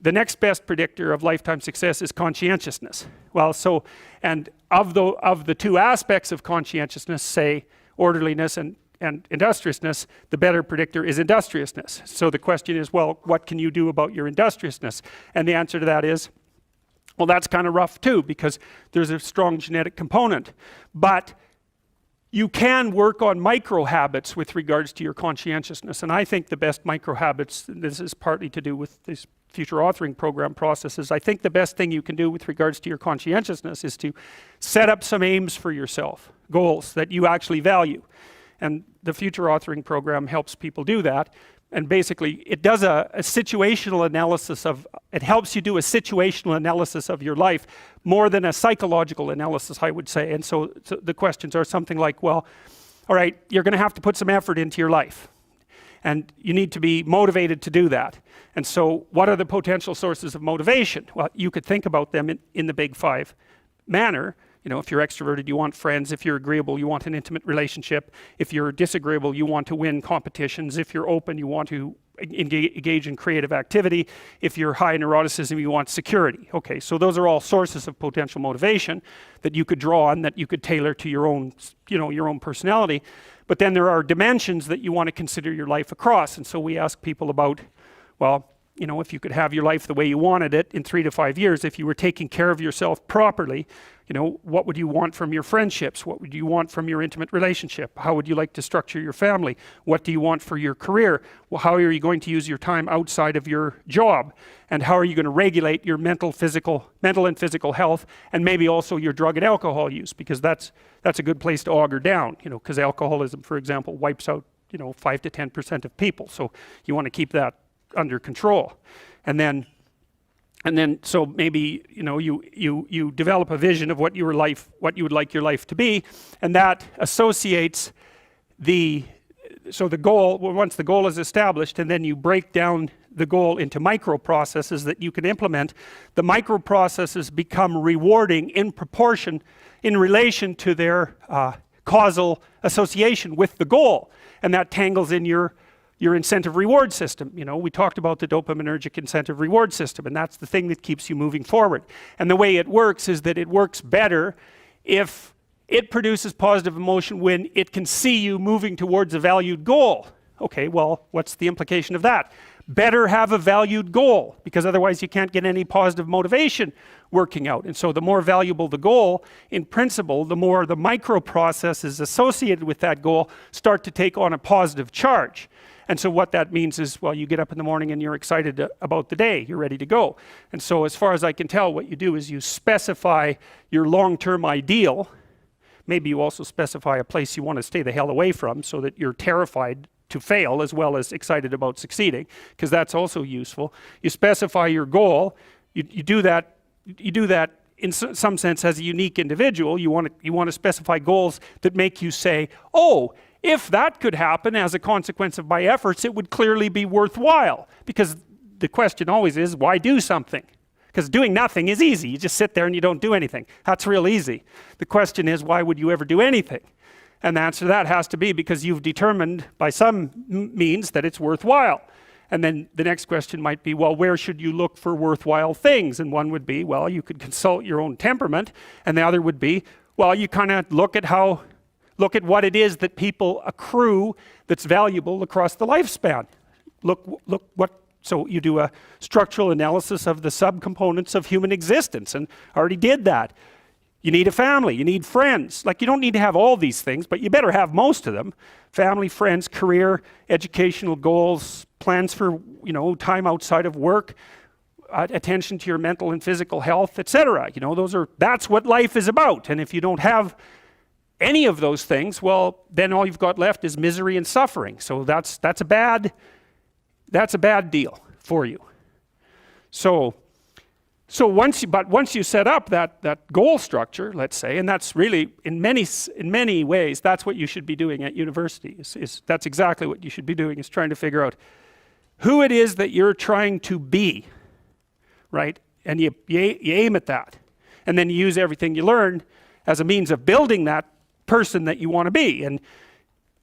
the next best predictor of lifetime success is conscientiousness. Well, so, and of the two aspects of conscientiousness, say orderliness and industriousness, the better predictor is industriousness. So the question is, well, what can you do about your industriousness? And the answer to that is, well, that's kind of rough too, because there's a strong genetic component. But you can work on micro habits with regards to your conscientiousness. And I think the best micro habits, this is partly to do with this future authoring program processes, I think the best thing you can do with regards to your conscientiousness is to set up some aims for yourself, goals that you actually value. And the future authoring program helps people do that. And basically, it does a situational analysis it helps you do a situational analysis of your life more than a psychological analysis, I would say. And so the questions are something like, well, all right, you're going to have to put some effort into your life. And you need to be motivated to do that. And so what are the potential sources of motivation? Well, you could think about them in the big five manner. You know, if you're extroverted, you want friends. If you're agreeable, you want an intimate relationship. If you're disagreeable, you want to win competitions. If you're open, you want to engage in creative activity. If you're high in neuroticism, you want security. Okay, so those are all sources of potential motivation that you could draw on, that you could tailor to your own, your own personality. But then there are dimensions that you want to consider your life across. And so we ask people about, well, if you could have your life the way you wanted it in 3 to 5 years, if you were taking care of yourself properly, what would you want from your friendships? What would you want from your intimate relationship? How would you like to structure your family? What do you want for your career? Well, how are you going to use your time outside of your job? And how are you going to regulate your mental and physical health, and maybe also your drug and alcohol use? Because that's a good place to auger down, because alcoholism, for example, wipes out, 5 to 10% of people. So you want to keep that under control. And then so maybe you develop a vision of what you would like your life to be, and that associates the goal. Well, once the goal is established, and then you break down the goal into micro processes that you can implement, the micro processes become rewarding in proportion, in relation to their causal association with the goal, and that tangles in your incentive reward system. We talked about the dopaminergic incentive reward system, and that's the thing that keeps you moving forward. And the way it works is that it works better if it produces positive emotion when it can see you moving towards a valued goal. Okay, well, what's the implication of that? Better have a valued goal, because otherwise you can't get any positive motivation working out. And so the more valuable the goal, in principle, the more the micro processes associated with that goal start to take on a positive charge. And so what that means is, well, you get up in the morning and you're excited about the day, you're ready to go. And so as far as I can tell, what you do is you specify your long-term ideal. Maybe you also specify a place you want to stay the hell away from, so that you're terrified to fail as well as excited about succeeding, because that's also useful. You specify your goal. You do that in some sense as a unique individual. You want to specify goals that make you say, oh, if that could happen as a consequence of my efforts, it would clearly be worthwhile. Because the question always is, why do something? Because doing nothing is easy. You just sit there and you don't do anything. That's real easy. The question is, why would you ever do anything? And the answer to that has to be because you've determined by some means that it's worthwhile. And then the next question might be, well, where should you look for worthwhile things? And one would be, well, you could consult your own temperament. And the other would be, well, you kind of look at what it is that people accrue that's valuable across the lifespan. So you do a structural analysis of the subcomponents of human existence, and I already did that. You need a family, you need friends. Like, you don't need to have all these things, but you better have most of them. Family, friends, career, educational goals, plans for, time outside of work, attention to your mental and physical health, etc. That's what life is about. And if you don't have any of those things, well, then all you've got left is misery and suffering. So that's a bad deal for you. So once you set up that goal structure, let's say, and that's really in many ways that's what you should be doing at university. That's exactly what you should be doing, is trying to figure out who it is that you're trying to be, right? And you aim at that, and then you use everything you learn as a means of building that person that you want to be. And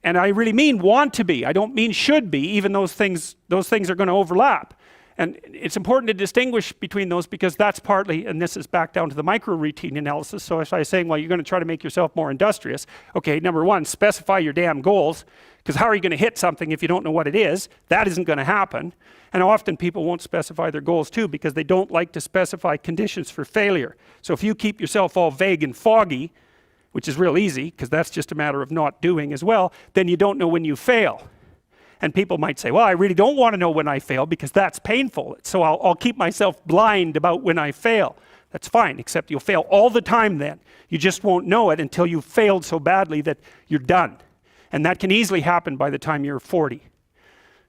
I really mean want to be. I don't mean should be, even those things are going to overlap. And it's important to distinguish between those because that's partly, and this is back down to the micro-routine analysis. So as I was saying, well, you're going to try to make yourself more industrious. Okay, number one, specify your damn goals, because how are you going to hit something if you don't know what it is? That isn't going to happen. And often people won't specify their goals too because they don't like to specify conditions for failure. So if you keep yourself all vague and foggy, which is real easy because that's just a matter of not doing as well, then you don't know when you fail. And people might say, well, I really don't want to know when I fail because that's painful. So I'll keep myself blind about when I fail. That's fine, except you'll fail all the time then. You just won't know it until you've failed so badly that you're done. And that can easily happen by the time you're 40.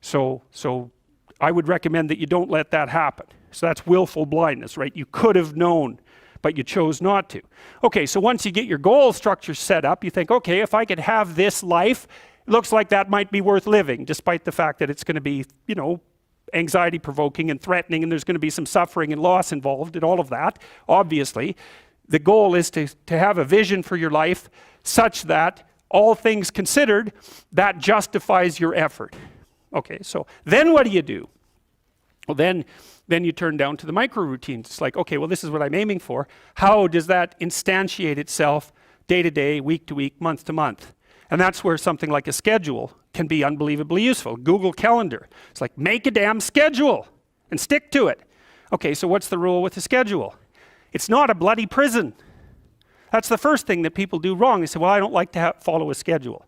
So I would recommend that you don't let that happen. So that's willful blindness, right? You could have known, but you chose not to. Okay, so once you get your goal structure set up, you think, okay, if I could have this life, it looks like that might be worth living, despite the fact that it's going to be, you know, anxiety provoking and threatening, and there's going to be some suffering and loss involved and all of that. Obviously, the goal is to have a vision for your life such that all things considered, that justifies your effort. Okay, so then what do? Well, then you turn down to the micro routines. It's like, okay, well, this is what I'm aiming for. How does that instantiate itself day to day, week to week, month to month? And that's where something like a schedule can be unbelievably useful. Google Calendar. It's like, make a damn schedule and stick to it. Okay, so what's the rule with the schedule? It's not a bloody prison. That's the first thing that people do wrong. They say, well, I don't like to follow a schedule.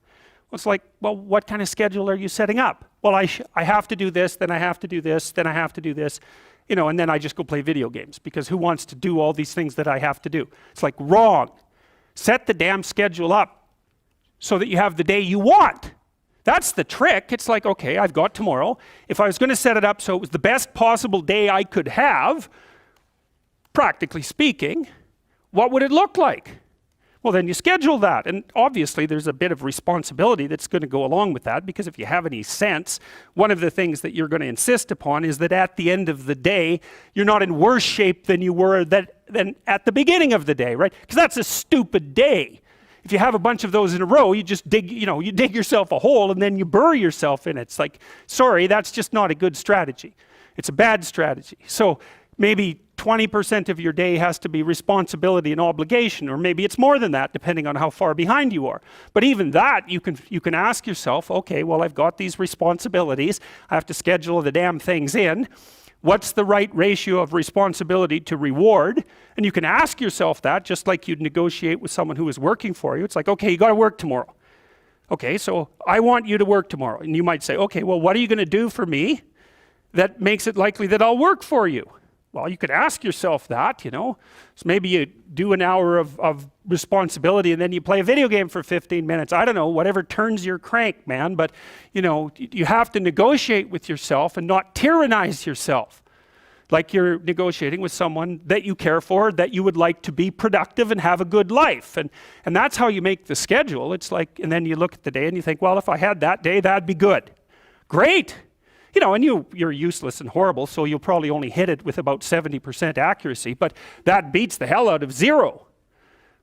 Well, it's like, well, what kind of schedule are you setting up? Well, I have to do this, then I have to do this, then I have to do this, you know, and then I just go play video games because who wants to do all these things that I have to do? It's like, wrong. Set the damn schedule up so that you have the day you want. That's the trick. It's like, okay, I've got tomorrow. If I was going to set it up so it was the best possible day I could have, practically speaking, what would it look like? Well, then you schedule that. And obviously there's a bit of responsibility that's going to go along with that, because if you have any sense, one of the things that you're going to insist upon is that at the end of the day, you're not in worse shape than you were than at the beginning of the day, right? Because that's a stupid day. If you have a bunch of those in a row, you just dig, you dig yourself a hole and then you bury yourself in it. It's like, sorry, that's just not a good strategy. It's a bad strategy. So maybe 20% of your day has to be responsibility and obligation, or maybe it's more than that, depending on how far behind you are. But even that, you can ask yourself, okay, well, I've got these responsibilities. I have to schedule the damn things in. What's the right ratio of responsibility to reward? And you can ask yourself that just like you'd negotiate with someone who is working for you. It's like, okay, you got to work tomorrow. Okay, so I want you to work tomorrow. And you might say, okay, well, what are you going to do for me that makes it likely that I'll work for you? Well, you could ask yourself that, you know. So maybe you do an hour of responsibility and then you play a video game for 15 minutes. I don't know, whatever turns your crank, man. But, you know, you have to negotiate with yourself and not tyrannize yourself. Like you're negotiating with someone that you care for, that you would like to be productive and have a good life. And that's how you make the schedule. It's like, and then you look at the day and you think, well, if I had that day, that'd be good. Great. You know, and you're useless and horrible, so you'll probably only hit it with about 70% accuracy, but that beats the hell out of 0,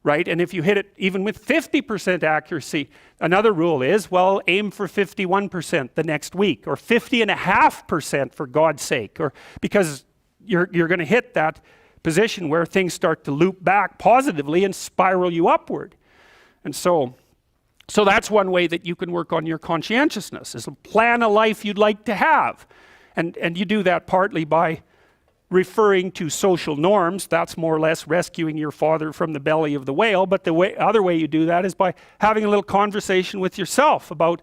right? And if you hit it even with 50% accuracy, another rule is, well, aim for 51% the next week, or 50.5% for God's sake, or because you're going to hit that position where things start to loop back positively and spiral you upward. And so that's one way that you can work on your conscientiousness, is plan a life you'd like to have. And you do that partly by referring to social norms. That's more or less rescuing your father from the belly of the whale. But the other way you do that is by having a little conversation with yourself about,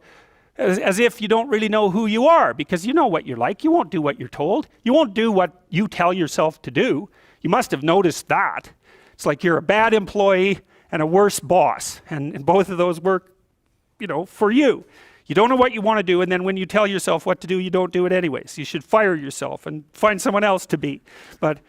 as if you don't really know who you are, because you know what you're like. You won't do what you're told. You won't do what you tell yourself to do. You must have noticed that. It's like you're a bad employee and a worse boss. And both of those work, you know, for you. You don't know what you want to do, and then when you tell yourself what to do, you don't do it anyways. You should fire yourself and find someone else to be. But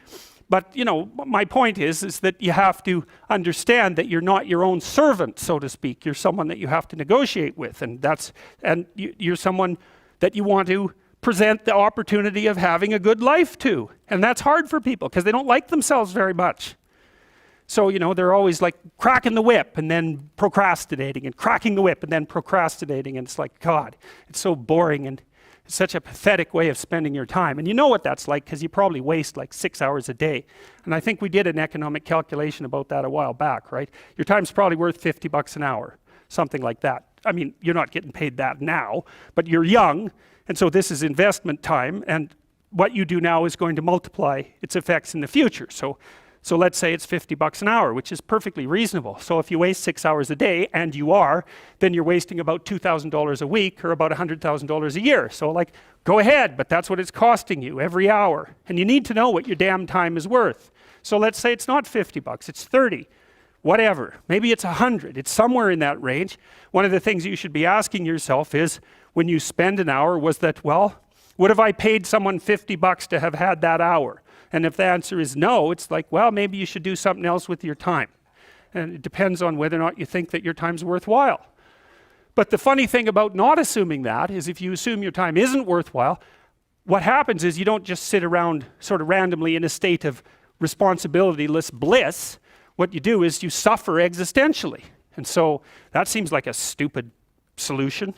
you know, my point is that you have to understand that you're not your own servant, so to speak. You're someone that you have to negotiate with, and you're someone that you want to present the opportunity of having a good life to. And that's hard for people because they don't like themselves very much. So, you know, they're always like cracking the whip and then procrastinating, and cracking the whip and then procrastinating. And it's like, God, it's so boring. And It's such a pathetic way of spending your time. And you know what that's like because you probably waste like 6 hours a day. And I think we did an economic calculation about that a while back, right? Your time's probably worth $50 an hour, something like that. I mean, you're not getting paid that now, but you're young, and so this is investment time, and what you do now is going to multiply its effects in the future. So let's say it's $50 an hour, which is perfectly reasonable. So if you waste 6 hours a day, and you are, then you're wasting about $2,000 a week, or about $100,000 a year. So like, go ahead, but that's what it's costing you every hour. And you need to know what your damn time is worth. So let's say it's not $50, it's 30, whatever. Maybe it's 100, it's somewhere in that range. One of the things you should be asking yourself is, when you spend an hour, was that, well, would have I paid someone $50 to have had that hour? And if the answer is no, it's like, well, maybe you should do something else with your time. And it depends on whether or not you think that your time's worthwhile. But the funny thing about not assuming that is if you assume your time isn't worthwhile, what happens is you don't just sit around sort of randomly in a state of responsibilityless bliss. What you do is you suffer existentially. And so that seems like a stupid solution.